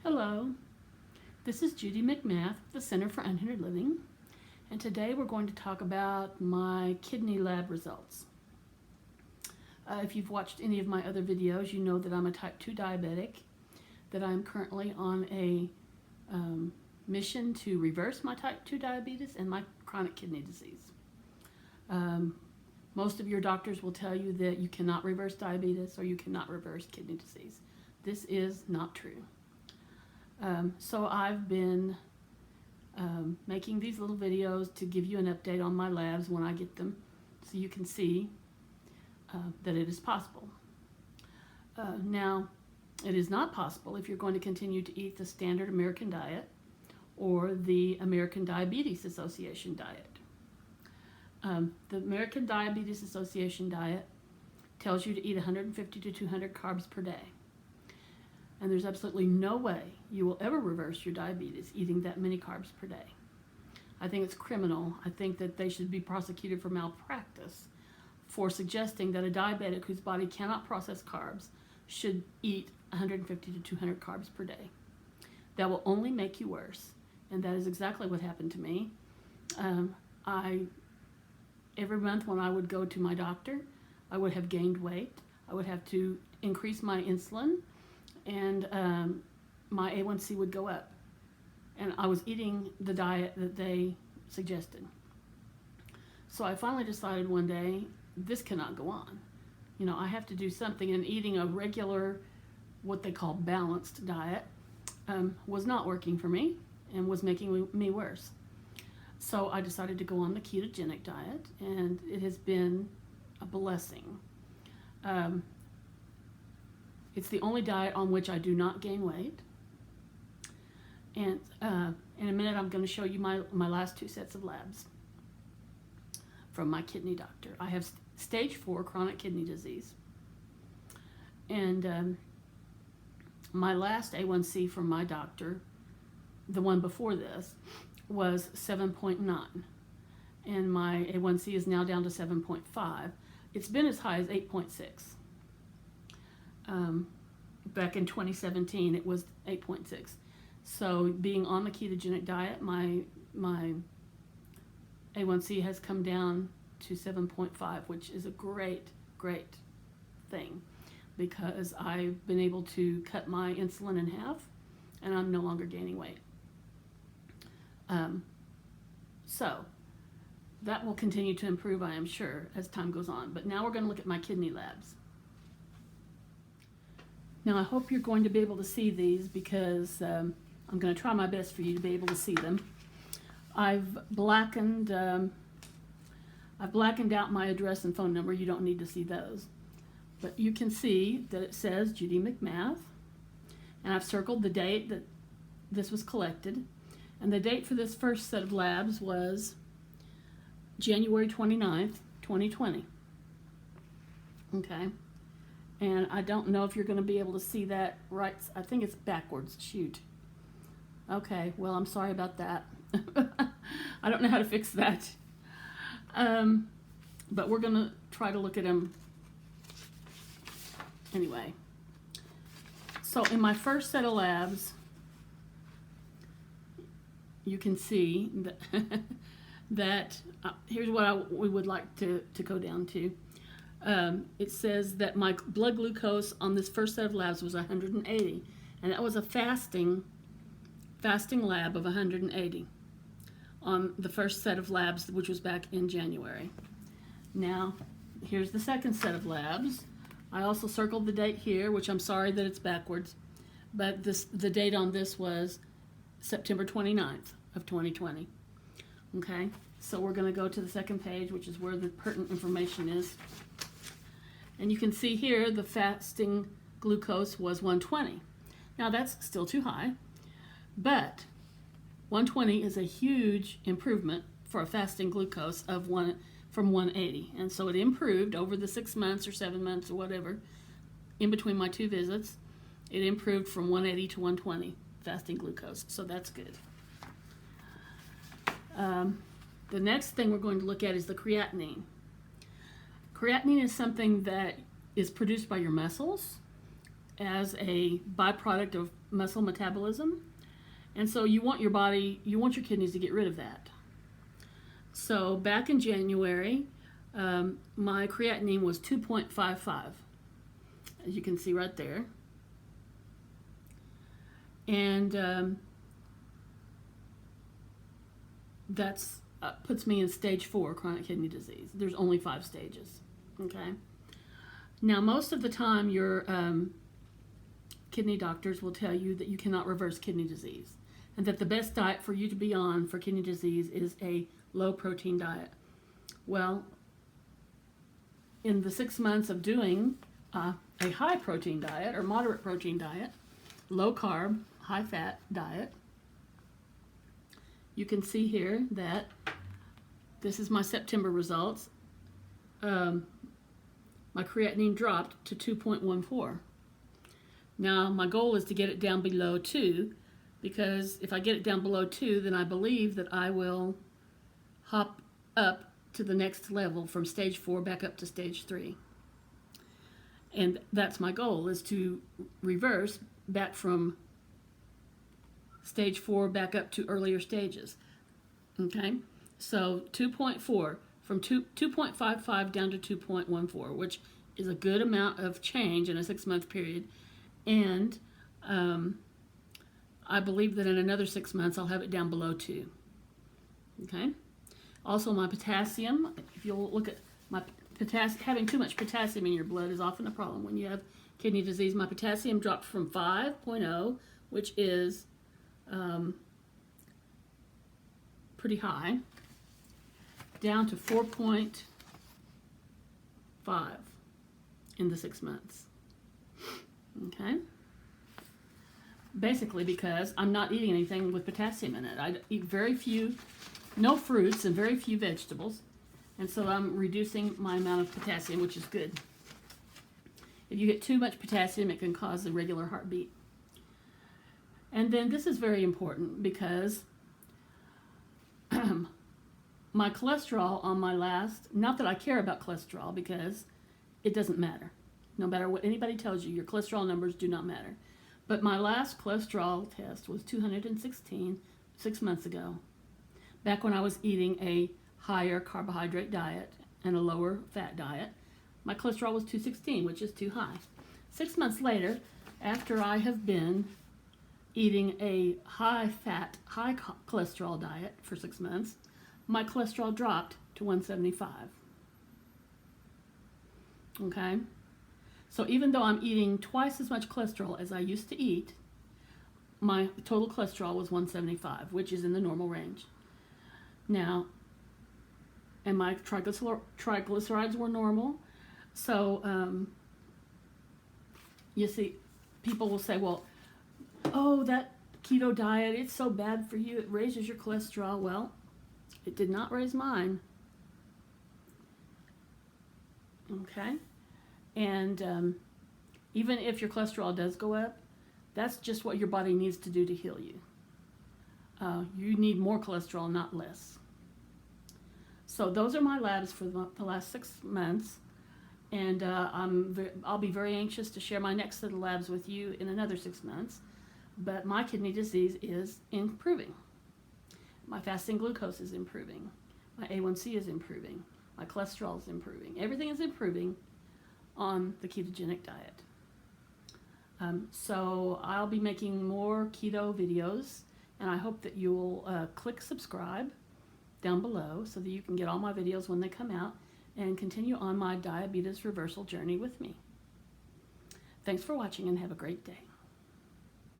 Hello, this is Judy McMath, the Center for Unhindered Living, and today we're going to talk about my kidney lab results. If you've watched any of my other videos, you know that I'm a type 2 diabetic, that I'm currently on a mission to reverse my type 2 diabetes and my chronic kidney disease. Most of your doctors will tell you that you cannot reverse diabetes or you cannot reverse kidney disease. This is not true. So I've been making these little videos to give you an update on my labs when I get them, so you can see that it is possible. Now, it is not possible if you're going to continue to eat the standard American diet or the American Diabetes Association diet. The American Diabetes Association diet tells you to eat 150 to 200 carbs per day. And there's absolutely no way you will ever reverse your diabetes eating that many carbs per day. I think it's criminal. I think that they should be prosecuted for malpractice for suggesting that a diabetic whose body cannot process carbs should eat 150 to 200 carbs per day. That will only make you worse, and that is exactly what happened to me. Every month when I would go to my doctor, I would have gained weight. I would have to increase my insulin, and my A1C would go up. And I was eating the diet that they suggested. So I finally decided one day, this cannot go on. You know, I have to do something, and eating a regular, what they call balanced diet, was not working for me and was making me worse. So I decided to go on the ketogenic diet, and it has been a blessing. It's the only diet on which I do not gain weight. And in a minute, I'm going to show you my last two sets of labs from my kidney doctor. I have stage 4 chronic kidney disease. And my last A1C from my doctor, the one before this, was 7.9. And my A1C is now down to 7.5. It's been as high as 8.6. Back in 2017, it was 8.6. So being on the ketogenic diet, my A1C has come down to 7.5, which is a great thing, because I've been able to cut my insulin in half, and I'm no longer gaining weight. So that will continue to improve, I am sure, as time goes on. But now we're going to look at my kidney labs. Now, I hope you're going to be able to see these, because I'm going to try my best for you to be able to see them. I've blackened out my address and phone number. You don't need to see those. But you can see that it says Judy McMath, and I've circled the date that this was collected. And the date for this first set of labs was January 29th, 2020. Okay. And I don't know if you're going to be able to see that right. I think it's backwards. Shoot. Okay, well, I'm sorry about that. I don't know how to fix that. But we're going to try to look at them anyway. So in my first set of labs, you can see that, here's what we would like to go down to. It says that my blood glucose on this first set of labs was 180, and that was a fasting lab of 180 on the first set of labs, which was back in January. Now, here's the second set of labs. I also circled the date here, which I'm sorry that it's backwards, but the date on this was September 29th of 2020. Okay, so we're going to go to the second page, which is where the pertinent information is. And you can see here the fasting glucose was 120. Now that's still too high, but 120 is a huge improvement for a fasting glucose of from 180. And so it improved over the 6 months or 7 months or whatever, in between my two visits. It improved from 180 to 120 fasting glucose, so that's good. The next thing we're going to look at is the creatinine. Creatinine is something that is produced by your muscles, as a byproduct of muscle metabolism. And so you want your kidneys to get rid of that. So back in January, my creatinine was 2.55, as you can see right there. And that's puts me in stage 4 chronic kidney disease. There's only 5 stages. Okay. Now, most of the time, your kidney doctors will tell you that you cannot reverse kidney disease, and that the best diet for you to be on for kidney disease is a low protein diet. Well, in the 6 months of doing a high protein diet or moderate protein diet, low carb, high fat diet, you can see here that this is my September results. My creatinine dropped to 2.14. Now, my goal is to get it down below 2, because if I get it down below 2, then I believe that I will hop up to the next level from stage 4 back up to stage 3. And that's my goal, is to reverse back from stage 4 back up to earlier stages. Okay? So 2.4, from 2.55 down to 2.14, which is a good amount of change in a 6-month period. And I believe that in another 6 months I'll have it down below 2. Okay? Also, my potassium, if you'll look at my potassium, having too much potassium in your blood is often a problem when you have kidney disease. My potassium dropped from 5.0, which is pretty high, down to 4.5 in the 6 months. Okay? Basically because I'm not eating anything with potassium in it. I eat no fruits and very few vegetables, and so I'm reducing my amount of potassium, which is good. If you get too much potassium, it can cause irregular heartbeat. And then this is very important because my cholesterol on my last, not that I care about cholesterol because it doesn't matter. No matter what anybody tells you, your cholesterol numbers do not matter. But my last cholesterol test was 216 6 months ago, back when I was eating a higher carbohydrate diet and a lower fat diet. My cholesterol was 216, which is too high. 6 months later, after I have been eating a high fat, high cholesterol diet for 6 months, my cholesterol dropped to 175. Okay? So even though I'm eating twice as much cholesterol as I used to eat, my total cholesterol was 175, which is in the normal range. Now, and my triglycerides were normal. So, you see, people will say, well, oh, that keto diet, it's so bad for you, it raises your cholesterol. Well, it did not raise mine. Okay? And even if your cholesterol does go up, that's just what your body needs to do to heal you. You need more cholesterol, not less. So those are my labs for the last 6 months. And I'll be very anxious to share my next set of labs with you in another 6 months. But my kidney disease is improving. My fasting glucose is improving. My A1C is improving. My cholesterol is improving. Everything is improving on the ketogenic diet. So I'll be making more keto videos, and I hope that you'll click subscribe down below so that you can get all my videos when they come out and continue on my diabetes reversal journey with me. Thanks for watching and have a great day.